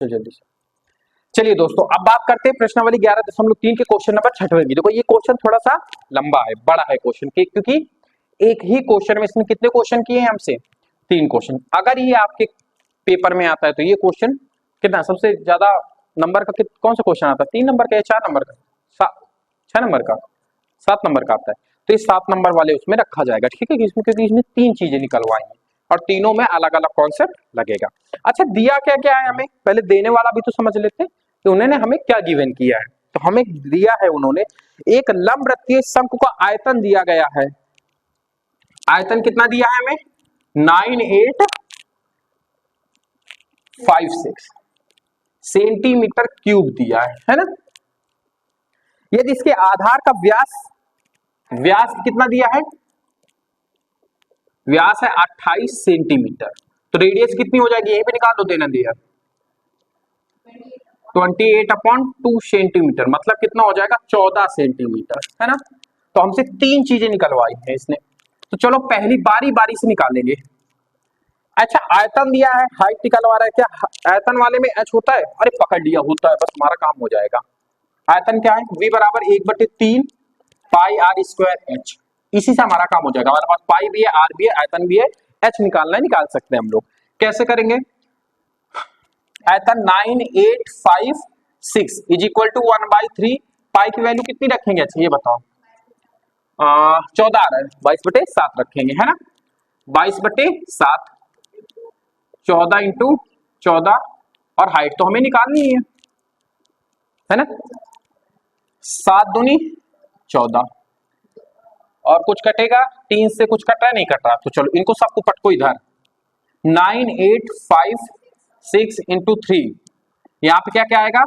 तो जल्दी से चलिए दोस्तों, अब बात करते हैं प्रश्नावली 11.3 के क्वेश्चन नंबर 6 की। देखो ये क्वेश्चन थोड़ा सा लंबा है, बड़ा है क्वेश्चन के, क्योंकि एक ही क्वेश्चन में इसने कितने क्वेश्चन किए हैं हमसे, 3 क्वेश्चन। अगर ये आपके पेपर में आता है तो ये क्वेश्चन कितना सबसे ज्यादा नंबर का कौन सा क्वेश्चन आता है, 3 नंबर का या 4 नंबर का, 6 नंबर का, 7 नंबर का आता है। तो ये 7 नंबर वाले उसमें रखा जाएगा, ठीक है, क्योंकि इसमें 3 चीजें निकलवाई हैं और तीनों में अलग अलग कॉन्सेप्ट लगेगा। अच्छा दिया क्या क्या है हमें, पहले देने वाला भी तो समझ लेते हैं कि उन्होंने हमें क्या गिवन किया है। तो हमें दिया है उन्होंने एक लंबवृत्तीय शंकु का आयतन दिया गया है। आयतन कितना दिया है हमें, 9856 सेंटीमीटर क्यूब दिया है ना। यदि इसके आधार का व्यास कितना दिया है, व्यास है 28 सेंटीमीटर, तो रेडियस कितनी हो जाएगी, यहीं पे निकाल दो, देना दिया 28/2 सेंटीमीटर, मतलब कितना हो जाएगा 14 सेंटीमीटर, है ना। तो हमसे 3 चीजें निकलवाई है इसने, तो चलो पहली बारी बारी से निकालेंगे। अच्छा आयतन दिया है, हाइट निकलवा रहा है, क्या आयतन वाले में h होता है, अरे पकड़ लिया होता है, बस हमारा काम हो जाएगा। आयतन क्या है, v बराबर 1/3 पाई आर स्क्वायर एच, इसी से हमारा काम हो जाएगा। हमारे पास पाई भी है, आर भी है, आयतन भी है, एच निकालना है, निकाल सकते हैं हम लोग। कैसे करेंगे, आयतन 9856 इज इक्वल टू 1/3, पाई की वैल्यू कितनी रखेंगे, अच्छा ये बताओ, 14 आ रहा है, 22/7 रखेंगे, है ना, 22/7, 14 इंटू 14, और हाइट तो हमें निकालनी है ना, 7 दूनी 14, और कुछ कटेगा, 3 से कुछ कट रहा है, नहीं कट रहा, तो चलो इनको सबको पटको इधर, 9856 इंटू 3, यहां पे क्या क्या आएगा,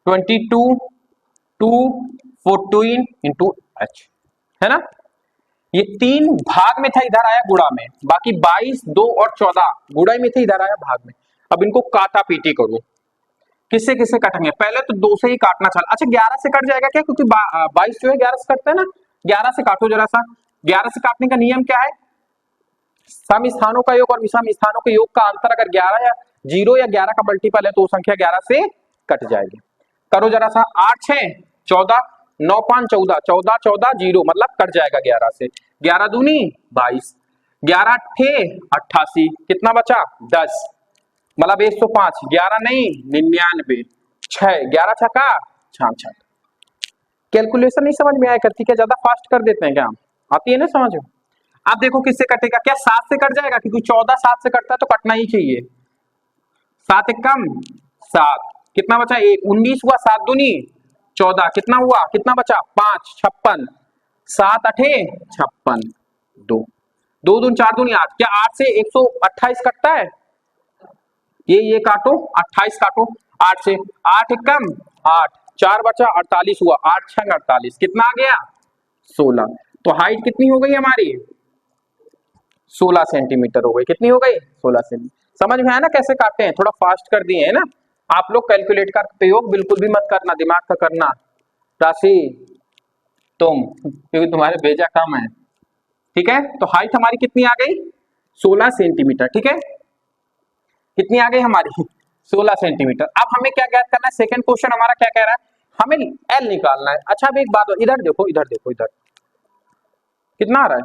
22 2 14 इंटू एच, है ना। ये 3 भाग में था, इधर आया गुणा में, बाकी 22 2 और 14 गुणा में थे, इधर आया भाग में। अब इनको काटा पीटी करो, किससे किससे कटेंगे, पहले तो 2 से ही काटना चल, अच्छा 11 से कट जाएगा क्या, क्योंकि 22 जो है 11 से कटता है ना, 11 से काटो जरा सा। 11 से काटने का नियम क्या है, सम स्थानों का योग और विषम स्थानों के योग का अंतर अगर 11 या 0 या 11 का मल्टीपल है तो वो संख्या 11 से कट जाएगी। करो जरा सा, 8 6 14, 9 5 14, 14 14 0, मतलब कट जाएगा 11 से, 11 दूनी 22, 11 अट्ठे 88, कितना बचा 10, मतलब 105, 11 नहीं 99, 6 11 छक्का 66। कैलकुलेशन नहीं समझ में आया करती क्या, ज्यादा फास्ट कर देते हैं क्या, आती है ना समझ में। आप देखो किससे कटेगा, क्या 7 से कट जाएगा, क्योंकि 14 7 से कटता है तो कटना ही चाहिए, 7 एक कम 7, कितना बचा 1, 19 हुआ, 7 दूनी 14, कितना हुआ, कितना बचा 5 56, 7 अठे 56, 2 2 दूनी 4 दूनी 8, क्या 8 से 128 कटता है, ये काटो 28 काटो, 8 से 8 एक कम 8, 4 बचा 48 हुआ, 8 6 48, कितना आ गया 16। तो हाइट कितनी हो गई हमारी, 16 सेंटीमीटर हो गई, कितनी हो गई 16 सेंटीमीटर। समझ में आया ना कैसे काटते हैं, थोड़ा फास्ट कर दिए है ना। आप लोग कैलकुलेट का प्रयोग बिल्कुल भी मत करना, दिमाग का करना, राशि तुम, क्योंकि तुम्हारे भेजा कम है, ठीक है। तो हाइट हमारी कितनी आ गई 16 सेंटीमीटर, ठीक है, कितनी आ गई हमारी 16 सेंटीमीटर। अब हमें क्या ज्ञात करना है, सेकंड क्वेश्चन हमारा क्या कह रहा है, हमें एल निकालना है। अच्छा अब एक बात, इधर देखो इधर देखो, इधर कितना आ रहा है,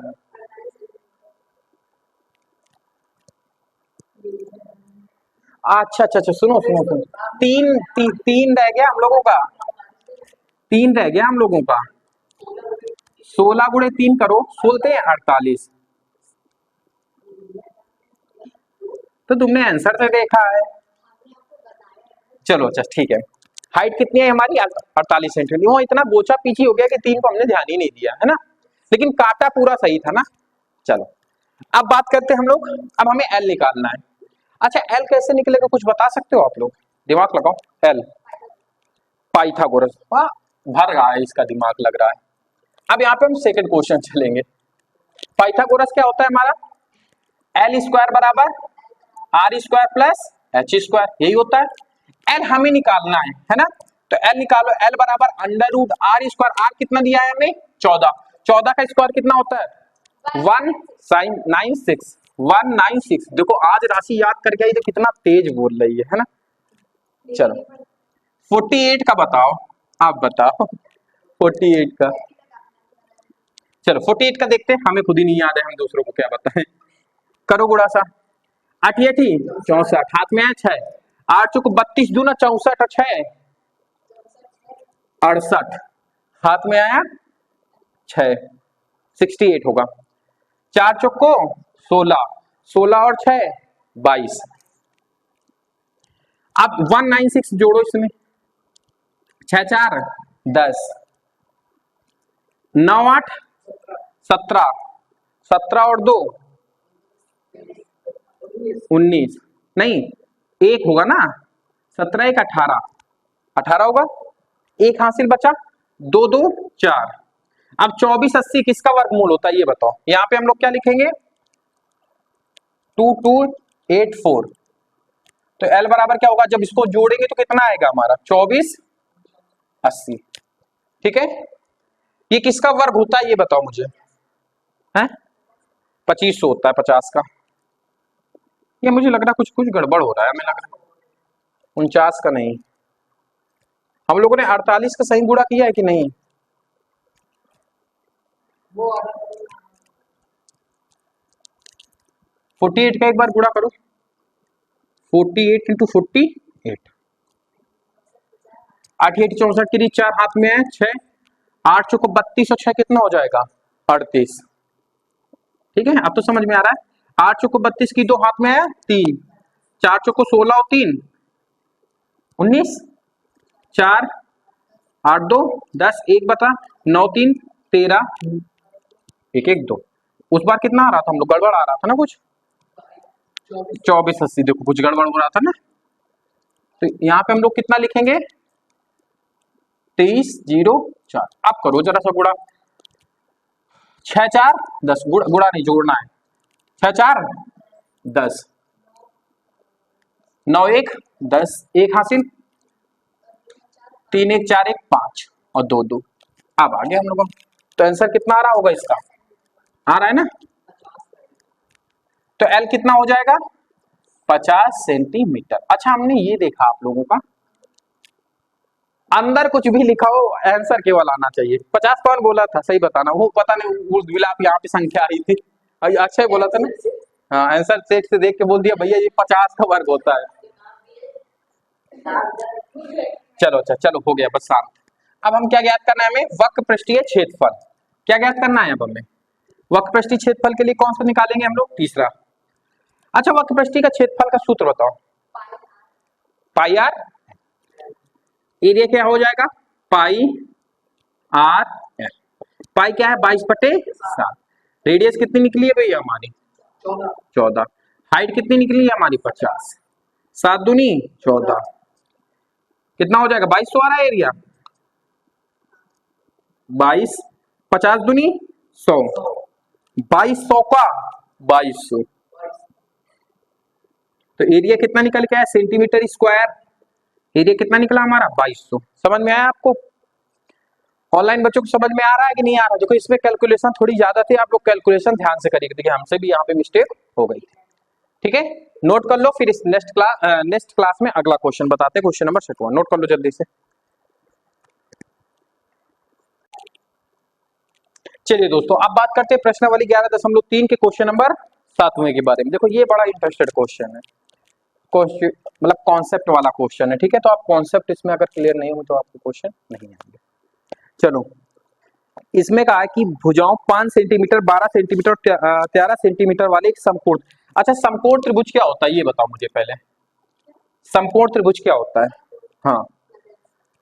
अच्छा अच्छा अच्छा, सुनो सुनो सुनो, तीन रह गया हम लोगों का, 3 रह गया हम लोगों का, 16 गुणे 3 करो, बोलते हैं 48, तो तुमने आंसर तो देखा है, चलो अच्छा ठीक है। हाइट कितनी है हमारी 48 सेंटीमीटर, वो इतना गोचा पीछे हो गया कि 3 को हमने ध्यान ही नहीं दिया, है ना, लेकिन काटा पूरा सही था ना। चलो अब बात करते हैं हम लोग, अब हमें एल निकालना है। अच्छा एल कैसे निकलेगा, कुछ बता सकते हो आप लोग, दिमाग लगाओ, एल पाइथागोरस, भर रहा है इसका दिमाग लग रहा है। अब यहाँ पे हम सेकंड क्वेश्चन चलेंगे। पाइथागोरस क्या होता है हमारा, एल स्क्वायर बराबर R square plus H square, यही होता है। एल हमें निकालना है ना, तो एल निकालो, एल बराबर under root R square, R कितना दिया है हमें 14, 14 का स्क्वायर कितना होता है 1 sin 96, 196। देखो आज राशि याद करके आई तो कितना तेज बोल रही है ना। चलो 48 का बताओ, आप बताओ 48 का। चलो 48 का देखते हैं, हमें खुद ही नहीं याद है, हम दूसरों को क्या बताएं। करो गुड़ा सा। 88 64, हाथ में है 6, 8 चौक 32 दूना 64 और 6 68, हाथ में आया 6 68 होगा। 4 चौको 16, 16 और 6 22। अब 196 जोड़ो इसमें, 6 4 10, 9 8 17, 17 और 2 19, नहीं एक होगा ना, 17 1 18, 18 होगा, एक हासिल बचा, 2 2 4। अब 24 80 किसका वर्गमूल होता है ये बताओ। यहां पे हम लोग क्या लिखेंगे, 2284। तो L बराबर क्या होगा, जब इसको जोड़ेंगे तो कितना आएगा हमारा 24 80। ठीक है, ये किसका वर्ग होता है ये बताओ मुझे, है 2500 होता है 50 का। ये मुझे लग रहा कुछ कुछ गड़बड़ हो रहा है, हमें लग रहा 49 का नहीं। हम लोगों ने 48 का सही गुणा किया है कि नहीं, वो 48 का एक बार गुणा करो, 48 इंटू 48, 8 8 64 की 4 हाथ में है 6, 8 चौको 32 और 6 कितना हो जाएगा 38। ठीक है, अब तो समझ में आ रहा है। 8 चौको 32 की 2 हाथ में है 3, 4 चौको 16 और 3 19, 4 8 2 10, 1 बता 9 3 13, 1 1 2। उस बार कितना आ रहा था, हम लोग गड़बड़ आ रहा था ना कुछ, 24 80। देखो कुछ गड़बड़ हो रहा था ना, तो यहाँ पे हम लोग कितना लिखेंगे 23 0 4। अब करो जरा सा गुणा, 6 4 10, गुणा नहीं जोड़ना है, 6 4 10, 9 1 10, एक हासिल, 3 1 4 1 5 और 2 2। अब आ गया हम लोग, तो आंसर कितना आ रहा होगा इसका, आ रहा है ना। तो L कितना हो जाएगा 50 सेंटीमीटर। अच्छा हमने ये देखा आप लोगों का, अंदर कुछ भी लिखा हो आंसर केवल आना चाहिए। 50 कौन बोला था सही बताना, वो पता नहीं उर्दविलाप यहाँ पे संख्या आई थी, अच्छा बोला था ना। हाँ आंसर सेट से देख के बोल दिया भैया ये 50 का वर्ग होता है। चलो अच्छा चलो हो गया बस शांत। अब हम क्या ज्ञात करना है हमें, वक्र पृष्ठीय क्षेत्रफल। क्या ज्ञात करना है अब हमें, वक्र पृष्ठीय क्षेत्रफल के लिए कौन सा निकालेंगे हम लोग, तीसरा। अच्छा वक्र पृष्ठीय का क्षेत्रफल का सूत्र बताओ, पाई आर, एरिया क्या हो जाएगा पाई आर एल। पाई क्या है 22/7, रेडियस कितनी निकली है भैया हमारी 14, हाइट कितनी निकली है हमारी 50, 7 दूनी 14, कितना हो जाएगा 2200 आ रहा है एरिया, 22 50 दूनी 100, 2200 का 2200। तो एरिया कितना निकल के आया सेंटीमीटर स्क्वायर, एरिया कितना निकला हमारा 2200। समझ में आया आपको, ऑनलाइन बच्चों को समझ में आ रहा है कि नहीं आ रहा। देखो इसमें कैलकुलेशन थोड़ी ज्यादा थी, आप लोग कैलकुलेशन ध्यान से करिए, देखिए हमसे भी यहाँ पे मिस्टेक हो गई थी। ठीक है नोट कर लो, फिर इस नेक्स्ट क्लास में अगला क्वेश्चन बताते हैं, क्वेश्चन नंबर 6 नोट कर लो जल्दी से। चलिए दोस्तों अब बात करते हैं प्रश्नावली 11.3 के क्वेश्चन नंबर 7वें के बारे में। देखो ये बड़ा इंटरेस्टेड क्वेश्चन है, मतलब कॉन्सेप्ट वाला क्वेश्चन है। ठीक है, तो आप कॉन्सेप्ट इसमें अगर क्लियर नहीं हो तो आपको क्वेश्चन नहीं आएंगे। चलो इसमें कहा है कि भुजाओं 5 सेंटीमीटर 12 सेंटीमीटर 13 सेंटीमीटर वाले एक समकोण। अच्छा समकोण त्रिभुज क्या होता है ये बताओ मुझे पहले, समकोण त्रिभुज क्या होता है। हाँ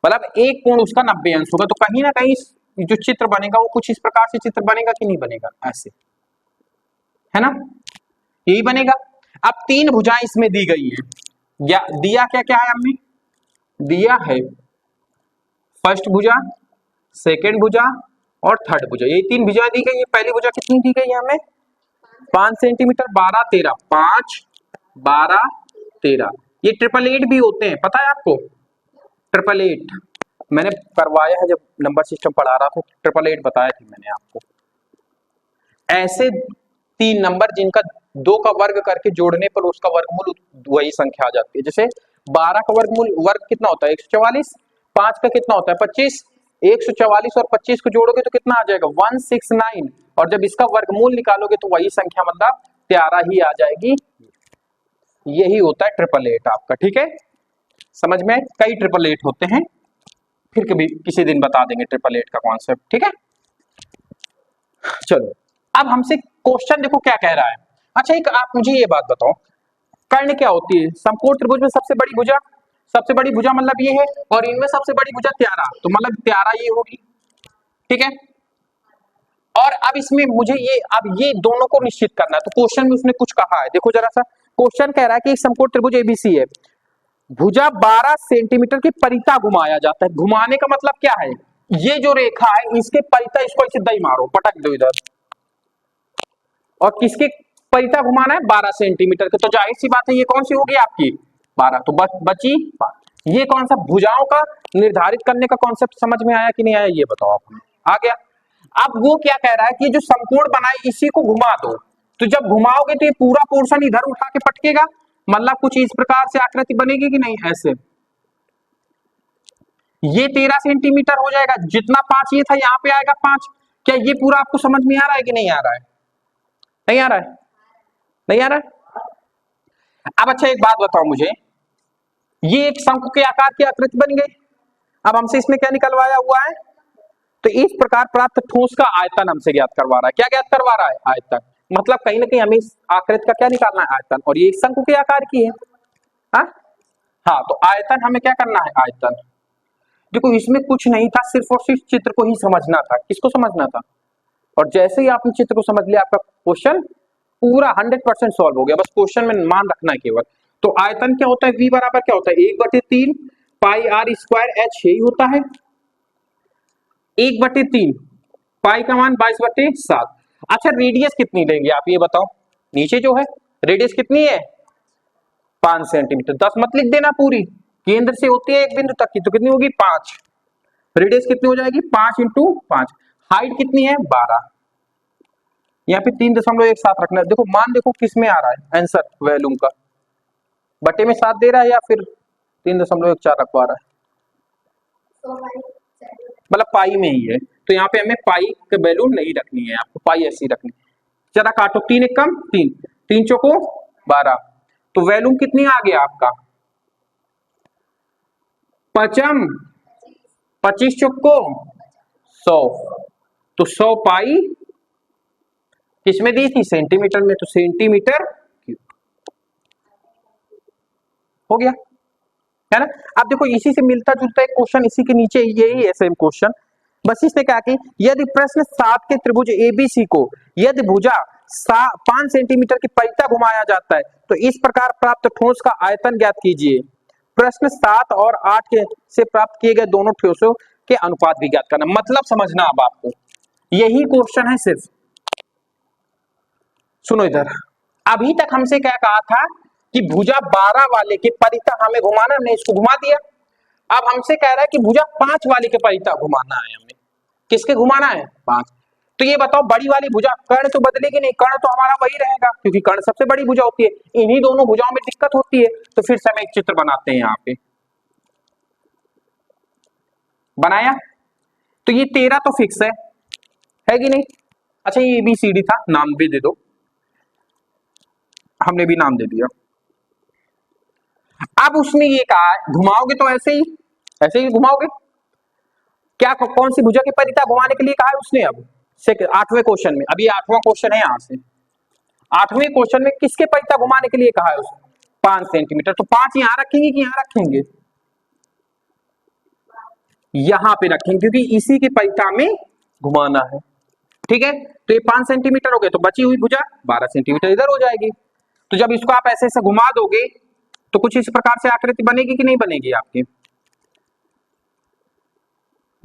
मतलब एक कोण उसका 90 अंश होगा, तो कहीं ना कहीं जो चित्र बनेगा वो कुछ इस प्रकार से चित्र बनेगा कि नहीं बनेगा, ऐसे है ना, यही बनेगा। अब 3 भुजाएं इसमें दी गई है, या दिया क्या क्या है हमने, दिया है फर्स्ट भुजा, सेकेंड भुजा और थर्ड भुजा, ये 3 भुजाएं दी गई है। पहली भुजा कितनी दी गई है हमें 5 सेंटीमीटर 12 13, 5 12 13। ये 888 भी होते हैं पता है आपको, 888 मैंने करवाया है जब नंबर सिस्टम पढ़ा रहा था, 888 बताया थी मैंने आपको। ऐसे 3 नंबर जिनका 2 का वर्ग करके जोड़ने पर उसका वर्गमूल वही संख्या आ जाती है। जैसे 12 का वर्ग कितना होता है 144, 5 का कितना होता है 25, 144 और 25 को जोड़ोगे तो कितना आ जाएगा 169, और जब इसका वर्गमूल निकालोगे तो वही संख्या मतलब 13 ही आ जाएगी। यही होता है 888 आपका। ठीक है, समझ में? कई 888 होते हैं, फिर कभी किसी दिन बता देंगे 888 का कॉन्सेप्ट। ठीक है, चलो अब हमसे क्वेश्चन देखो क्या कह रहा है। अच्छा एक आप मुझे ये बात बताओ, कर्ण क्या होती है? समकोण त्रिभुज में सबसे बड़ी भुजा, सबसे बड़ी भुजा मतलब ये है, और इनमें सबसे बड़ी भुजा 13, तो मतलब 13 ये होगी। ठीक है, और अब इसमें मुझे ये अब ये दोनों को निश्चित करना है, तो क्वेश्चन में उसने कुछ कहा है, देखो जरा सा। क्वेश्चन कह रहा है कि एक समकोण त्रिभुज एबीसी है, भुजा 12 सेंटीमीटर की परिता घुमाया जाता है। घुमाने का मतलब क्या है? ये जो रेखा है इसके परिता, इसको ऐसे दई मारो, पटक दो इधर, और किसके परिता घुमाना है 12 सेंटीमीटर के, तो जाहिर सी बात है ये कौन सी होगी आपकी 12, तो बची 12। ये कौन सा भुजाओं का निर्धारित करने का कॉन्सेप्ट समझ में आया कि नहीं आया ये बताओ आप? आ गया। अब वो क्या कह रहा है कि जो समकोण बनाए इसी को घुमा दो, तो जब घुमाओगे तो ये पूरा पोर्शन इधर उठा के पटकेगा, मतलब कुछ इस प्रकार से आकृति बनेगी कि नहीं, ऐसे ये 13 सेंटीमीटर हो जाएगा, जितना 5 ये था यहाँ पे आएगा 5। क्या ये पूरा आपको समझ में आ रहा है कि नहीं आ रहा है? नहीं आ रहा है? नहीं आ रहा है? अब अच्छा एक बात बताओ मुझे, ये एक शंकु के आकार की आकृति बन गई। अब हमसे इसमें क्या निकलवाया हुआ है? तो इस प्रकार प्राप्त ठोस का आयतन हमसे ज्ञात करवा रहा है। क्या ज्ञात करवा रहा है? आयतन। मतलब कहीं ना कहीं हमें इस आकृति का क्या निकालना है? आयतन। और ये एक शंकु के आकार की है। हाँ, तो आयतन हमें क्या करना है? आयतन। देखो इसमें कुछ नहीं था, सिर्फ और सिर्फ चित्र को ही समझना था। किसको समझना था? और जैसे ही आपने चित्र को समझ लिया आपका क्वेश्चन पूरा 100% सॉल्व हो गया। बस क्वेश्चन में मान रखना है केवल। तो आयतन क्या होता है? V बराबर क्या होता है? 1/3 पाई आर स्क्वायर एच, यही होता है 1/3 पाई का मान 22/7। अच्छा रेडियस कितनी लेंगे आप ये बताओ? नीचे जो है रेडियस कितनी है 5 सेंटीमीटर। 10 मत लिख देना, पूरी केंद्र से होती है एक बिंदु तक की, तो कितनी होगी 5। रेडियस कितनी हो जाएगी 5 × 5। हाइट कितनी है 12। यहाँ पे 3.17 रखना है। देखो मान देखो किस में आ रहा है आंसर, वॉल्यूम का बटे में 7 दे रहा है या फिर 3.14 रखवा रहा है, मतलब पाई में ही है। तो यहाँ पे हमें पाई के वैल्यू नहीं रखनी है, आपको पाई ऐसी रखनी। जरा काटो, 3 × 1 = 3, 3 × 4 = 12, तो वैल्यूम कितनी आ गया आपका 55, 25 × 100, तो 100 पाई किसमें दी थी? सेंटीमीटर में, तो सेंटीमीटर क्यूब हो गया, है ना। अब देखो इसी से मिलता जुलता एक क्वेश्चन इसी के नीचे यही है सेम क्वेश्चन, बस इसने कहा कि यदि प्रश्न 7 के त्रिभुज एबीसी को यदि भुजा 5 सेंटीमीटर की परिता घुमाया जाता है तो इस प्रकार प्राप्त ठोस का आयतन ज्ञात कीजिए। प्रश्न 7 और 8 के से प्राप्त किए गए दोनों ठोसों के अनुपात भी ज्ञात करना। मतलब समझना अब आपको, यही क्वेश्चन है सिर्फ। सुनो इधर, अभी तक हमसे क्या कहा था कि भुजा 12 वाले के परिता हमें घुमाना, हमने इसको घुमा दिया। अब हमसे कह रहा है कि भुजा 5 वाले के परिता घुमाना है हमें। किसके घुमाना है? 5। तो ये बताओ बड़ी वाली भुजा, कर्ण तो बदलेगी नहीं, कर्ण तो हमारा वही रहेगा क्योंकि कर्ण सबसे बड़ी भुजा होती है। इन्हीं दोनों भुजाओं में दिक्कत होती है, तो फिर से हम एक चित्र बनाते हैं यहाँ पे। बनाया, तो ये 13 तो फिक्स है कि नहीं? अच्छा ये ABCD था, नाम भी दे दो, हमने भी नाम दे दिया। अब उसने ये कहा घुमाओगे तो ऐसे ही घुमाओगे। क्या कौन सी भुजा की परिता घुमाने के लिए कहा है उसने? अब 8वें क्वेश्चन में, अभी 8वां क्वेश्चन है यहां से, 8वें क्वेश्चन में किसके परिता घुमाने के लिए कहा है उसने? 5 सेंटीमीटर। तो 5 यहां रखेंगे कि यहां रखेंगे? यहां पे रखेंगे क्योंकि इसी के परिता में घुमाना है। ठीक है, तो ये 5 सेंटीमीटर हो गए, तो बची हुई भुजा 12 सेंटीमीटर इधर हो जाएगी। तो जब इसको आप ऐसे ऐसे घुमा दोगे तो कुछ इस प्रकार से आकृति बनेगी कि नहीं बनेगी आपकी,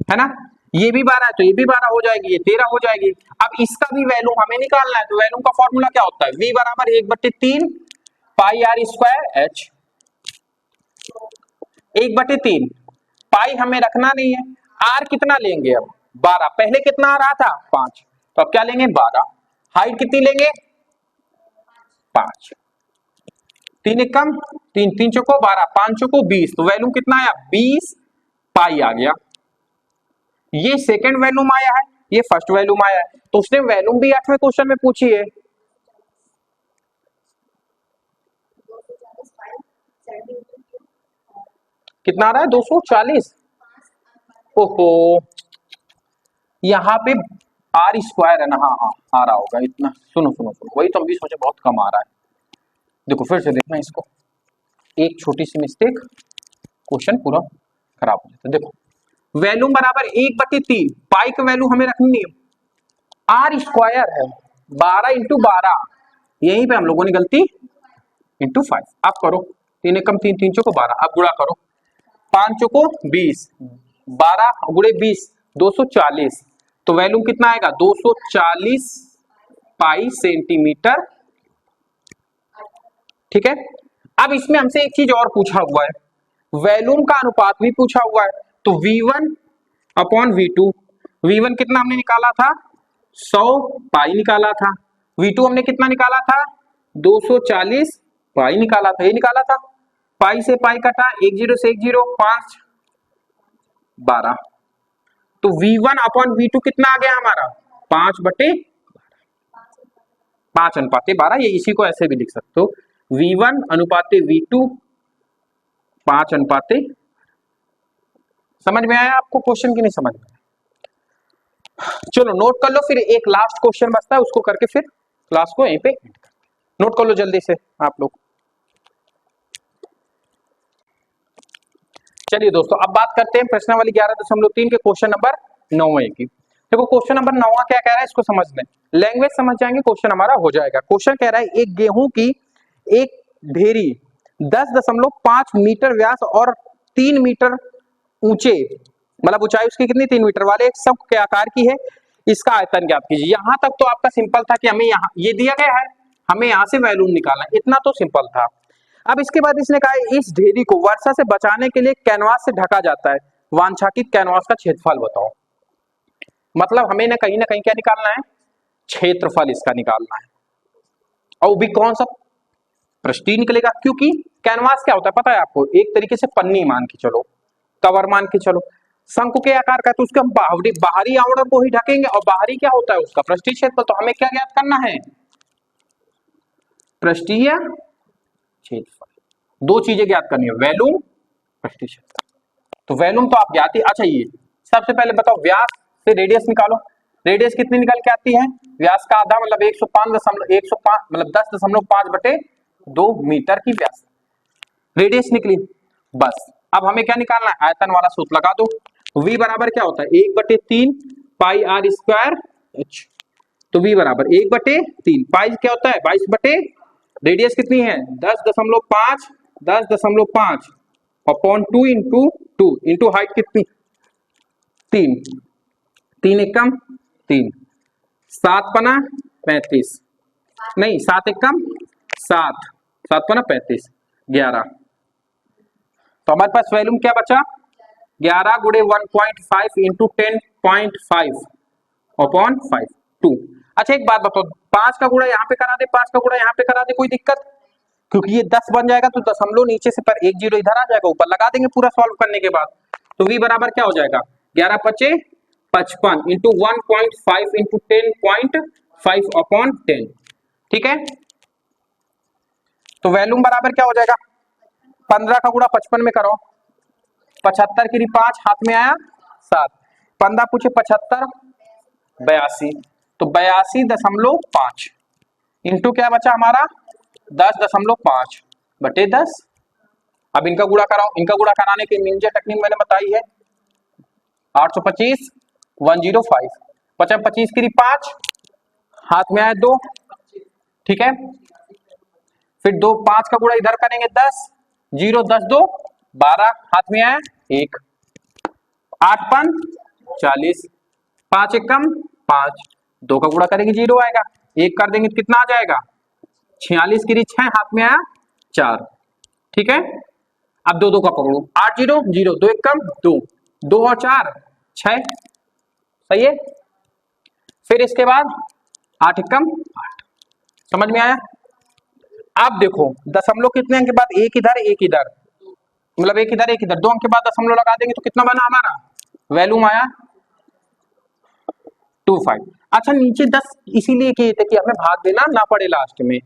है ना। ये भी 12 है तो ये भी 12 हो जाएगी, ये 13 हो जाएगी। अब इसका भी वैल्यूम हमें निकालना है, तो वैल्यूम का फॉर्मूला क्या होता है? V बराबर 1/3 पाई आर स्क्वायर एच। 1/3 पाई हमें रखना नहीं है, आर कितना लेंगे अब 12, पहले कितना आ रहा था 5, तो अब क्या लेंगे 12। हाइट कितनी लेंगे 5, 3 एकम 3, 3 चौको 12, 5 चौको 20, तो वैल्यूम कितना आया 20 पाई आ गया। ये सेकंड वैल्यूम आया है, ये फर्स्ट वैल्यूम आया है, तो उसने वैल्यूम भी 8वें क्वेश्चन में पूछी है। कितना आ रहा है 240। ओहो, यहाँ पे आर स्क्वायर है ना, हाँ हाँ आ रहा होगा इतना। सुनो सुनो सुनो, वही तो हम भी सोचे बहुत कम आ रहा है। देखो फिर से देखना इसको, एक छोटी सी मिस्टेक क्वेश्चन पूरा खराब हो जाता है। देखो वैल्यूम बराबर 1/3, पाई का वैल्यू हमें रखनी है, आर स्क्वायर है 12 इंटू 12, यहीं पे हम लोगों ने गलती, इंटू 5। आप करो 3 एकम 3, 3 चौको 12, अब गुणा करो 5 चौको 20, 12 गुणे 20 240, तो वैल्यूम कितना आएगा 240 पाई सेंटीमीटर। ठीक है, अब इसमें हमसे एक चीज और पूछा हुआ है, वैल्यूम का अनुपात भी पूछा हुआ है, तो V1 अपॉन V2, V1 कितना हमने निकाला था 100 पाई निकाला था, V2 हमने कितना निकाला था 240 पाई निकाला था, ये निकाला था, पाई से पाई कटा, 1 0 से 1 0, 5 12, तो V1 अपॉन V2 कितना आ गया हमारा 5/12, ये इसी को ऐसे भी लिख सकते हो, V1 अनुपाते V2 5/, समझ में आया आपको क्वेश्चन की नहीं समझ में? चलो नोट कर लो, फिर एक लास्ट क्वेश्चन बचता है, उसको करके फिर क्लास को यहीं पे नोट कर लो जल्दी से आप लोग। चलिए दोस्तों, अब बात करते हैं प्रश्नावली 11.3 के क्वेश्चन नंबर 9 की। देखो क्वेश्चन नंबर 9 क्या कह रहा है, इसको समझ लें, लैंग्वेज समझ जाएंगे क्वेश्चन हमारा हो जाएगा। क्वेश्चन कह रहा है एक गेहूं की एक ढेरी 10.5 मीटर व्यास और 3 मीटर ऊंचे, मतलब ऊंचाई उसकी कितनी 3 मीटर वाले एक शंख के आकार की है, इसका आयतन ज्ञात कीजिए। यहां तक तो आपका सिंपल था कि हमें यहाँ ये दिया गया है, हमें यहाँ से वैल्यूम निकालना है, इतना तो सिंपल था। अब इसके बाद इसने कहा इस ढेरी को वर्षा से बचाने के लिए कैनवास से ढका जाता है, वांछित कैनवास का क्षेत्रफल बताओ। मतलब हमें ना कहीं क्या निकालना है, क्षेत्रफल इसका निकालना है, और भी कौन सा पृष्ठीय निकलेगा, क्योंकि कैनवास क्या होता है पता है आपको, एक तरीके से पन्नी मान के चलो, कवर मान के चलो, शंकु के आकार का, तो उसके हम बाहरी आवरण को ही ढकेंगे, और बाहरी क्या होता है उसका पृष्ठीय क्षेत्रफल। तो हमें क्या ज्ञात करना है, पृष्ठीय क्षेत्रफल, दो चीजें ज्ञात करनी है, वैल्यूम पृष्ठीय क्षेत्रफल। तो वैल्यूम तो आप ज्ञात ही, अच्छा ये सबसे पहले बताओ व्यास से रेडियस निकालो, रेडियस कितनी निकल के आती है, व्यास का आधा मतलब 105 मतलब 10.5/2 मीटर की व्यास रेडियस निकली। बस अब हमें क्या निकालना है, आयतन वाला सूत्र लगा दो, V बराबर क्या होता है 1/3 पाई आर स्क्वायर h, तो V बराबर 1/3, पाई क्या होता है 22, रेडियस कितनी है 10.5 अपॉन 2 इंटू हाइट कितनी 3, 3 एकम 3, 7 पना 35, नहीं 7 एकम 7, 7 पना 35, 11, तो हमारे पास वैल्यूम क्या बचा 11 गुणे 1.5 इंटू 10.5 अपॉन 5 2। अच्छा एक बात बताओ, 5 का गुणा यहाँ पे करा दे, 5 का गुणा यहाँ पे करा दे, कोई दिक्कत, क्योंकि ये 10 बन जाएगा तो दशमलव नीचे से पर 1 0 इधर आ जाएगा, ऊपर लगा देंगे पूरा सॉल्व करने के बाद, तो V बराबर क्या हो जाएगा 11 × 5 = 55 इंटू 1.5 इंटू 10.5 अपॉन 10, ठीक है। तो वैल्यूम बराबर क्या हो जाएगा 15 का गुणा 55 में करो, 75 की 5 हाथ में आया 7, 15 पूछे 75 82, तो 82.5 इंटू क्या बचा हमारा 10.5/10। अब इनका गुणा कराओ, इनका गुणा कराने की निंजा टेक्निक मैंने बताई है, 825 105, 25 की 5 हाथ में आए 2, ठीक है, फिर 2 5 का गुणा इधर करेंगे 10, 0 10 2 12 हाथ में आया 1, 8 5 40, 5 एकम 5, 2 का गुणा करेंगे 0 आएगा, 1 कर देंगे तो कितना आ जाएगा 46 की 6 हाथ में आया 4, ठीक है। अब 2 2 का पकड़ो, 8 0 0, 2 एकम 2, 2 और 4 6, सही है। फिर इसके बाद 8 एकम 8, समझ में आया। आप देखो दशमलव कितने अंक के बाद एक इधर एक इधर, मतलब एक इधर एक इधर, 2 अंक के बाद दशमलव लगा देंगे तो कितना बना हमारा वैल्यूम आया 25। अच्छा नीचे 10 इसीलिए किए थे कि हमें भाग देना ना पड़े लास्ट में,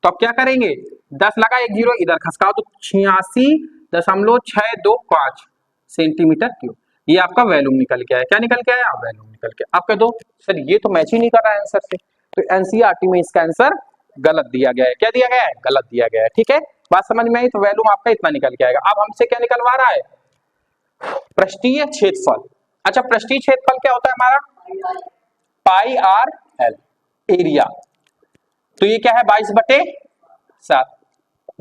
तो अब क्या करेंगे 10 लगा एक जीरो इधर खसकाओ तो 86.625 सेंटीमीटर क्यूब, ये आपका वैल्यूम निकल के आया। क्या निकल के आया वैल्यूम निकल के। आप कह दो सर ये तो मैच ही नहीं कर रहा है आंसर से, तो एनसीईआरटी में इसका आंसर गलत दिया गया है। क्या दिया गया है गलत दिया गया है। ठीक है बात समझ में आई, तो वैल्यूम आपका इतना निकल के आएगा। अब हमसे क्या निकलवा रहा है पृष्ठीय क्षेत्रफल। अच्छा पृष्ठीय क्षेत्रफल क्या होता है हमारा पाई आर एल एरिया, तो ये क्या है 22/7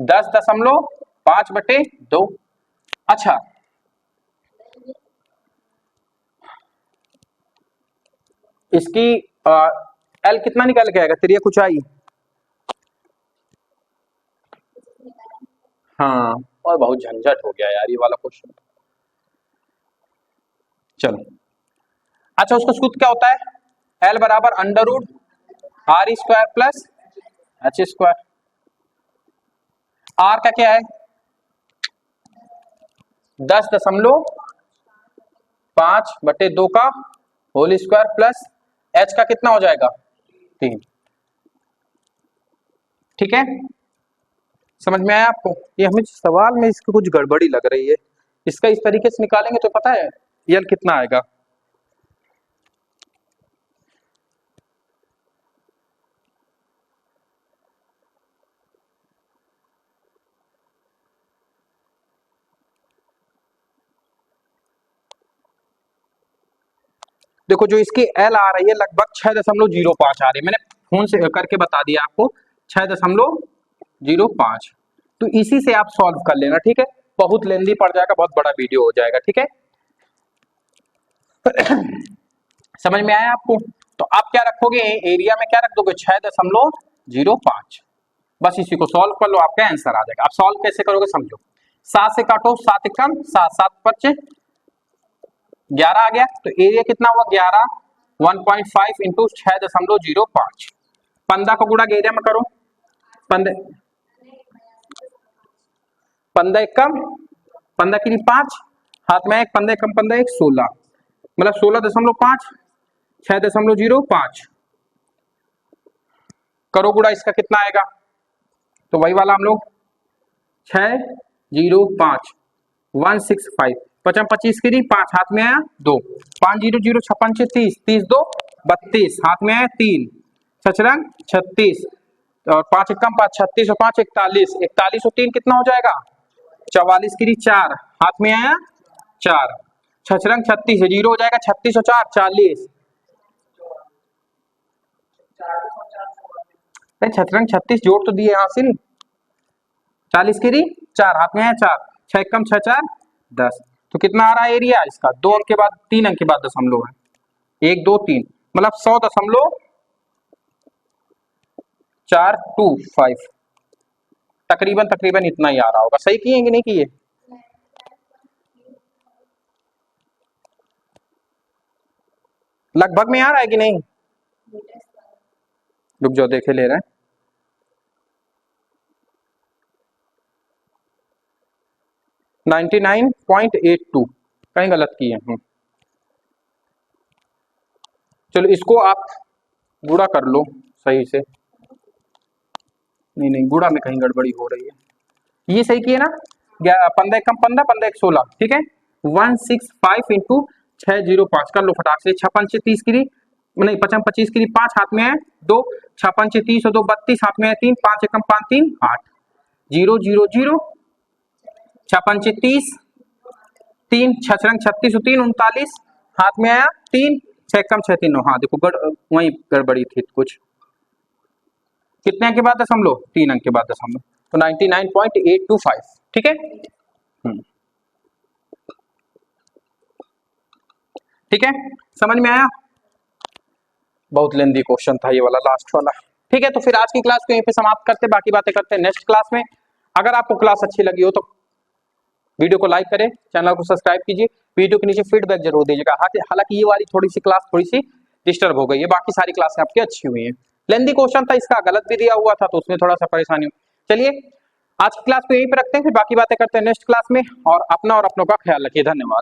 10.5/2। अच्छा इसकी एल कितना निकल के आएगा त्रिज्या कुछ आई, हाँ और बहुत झंझट हो गया यार ये वाला क्वेश्चन। चलो अच्छा उसका सूत्र क्या होता है एल बराबर under root R square plus H square. R का क्या है 10.5/2 का होल स्क्वायर प्लस एच का कितना हो जाएगा 3। ठीक है समझ में आया आपको। ये हमें सवाल में इसकी कुछ गड़बड़ी लग रही है, इसका इस तरीके से निकालेंगे तो पता है यल कितना आएगा। देखो जो इसकी एल आ रही है लगभग 6.05 आ रही है, मैंने फोन से करके बता दिया आपको 6.05, तो इसी से आप सॉल्व कर लेना। ठीक है बहुत लेंदी पड़ जाएगा, बहुत बड़ा वीडियो हो जाएगा। ठीक है समझ में आया आपको। तो आप क्या रखोगे एरिया में क्या रख दोगे 6.05, बस इसी को सॉल्व कर लो आपका आंसर आ जाएगा। आप सॉल्व कैसे करोगे समझो, 7 से काटो 7 एकम 7 7 5 11 आ गया, तो एरिया कितना हुआ 11 1.5 इंटू 6.05। 15 को गुणा एरिया में करो 15 एकम 15 की 5 हाथ में 15 एकम 15 1 16, मतलब 16.5 6.05 करो गुणा, इसका कितना आएगा तो वही वाला हम लोग 605 165 55 25 की 5 हाथ में आया 2 5 0 0 56 30 30 2 32 हाथ में आया 3 छछरंग 36 और 5 एकम 5 36 और 5 41 41 और 3 कितना हो जाएगा 44 की 4 हाथ में आया 4 छछरंग 36 जीरो हो जाएगा 36 और 4 40 छतरंग 36 जोड़ तो दिए हासिल 40 की 4 हाथ में है 4 6 एकम 6 4 10, तो कितना आ रहा है एरिया इसका 2 अंक के बाद 3 अंक के बाद दशमलव है 1 2 3, मतलब 100.425 तकरीबन तकरीबन इतना ही आ रहा होगा। सही किए कि नहीं किए लगभग में आ रहा है कि नहीं, रुक जाओ देखे ले रहे हैं 99.82 कहीं गलत किए हैं। चलो इसको आप गुणा कर लो सही से, नहीं नहीं गुणा में कहीं गड़बड़ी हो रही है, ये सही किए ना 15 एकम 15 15 1 16 ठीक है 165 इंटू 605 कर लो फटाक से 56 30 की नहीं 55 25 की 5 हाथ में है 2 56 30 और 2 32 हाथ में है 3 5 एकम 5 3 8 0 0 0 56 30 3 छछरंग 36 और 3 39 हाथ में आया 3 6 एकम 6 3 9, हाँ देखो वही गड़बड़ी थी कुछ, कितने अंक के बाद दशमलव 3 अंक के बाद दशमलव, तो 99.825 ठीक है ठीक है समझ में आया। बहुत लेंदी क्वेश्चन था ये वाला लास्ट वाला। ठीक है तो फिर आज की क्लास को यहीं पे समाप्त करते, बाकी बातें करते हैं नेक्स्ट क्लास में। अगर आपको क्लास अच्छी लगी हो तो वीडियो को लाइक करें, चैनल को सब्सक्राइब कीजिए, वीडियो के नीचे फीडबैक जरूर दीजिएगा। हालांकि ये वाली थोड़ी सी क्लास थोड़ी सी डिस्टर्ब हो गई है, बाकी सारी क्लासें आपकी अच्छी हुई हैं। लेंदी क्वेश्चन था, इसका गलत भी दिया हुआ था तो उसमें थोड़ा सा परेशानी चलिए आज की क्लास को यहीं पे रखते हैं, फिर बाकी बातें करते हैं नेक्स्ट क्लास में, और अपना और अपनों का ख्याल रखिए। धन्यवाद।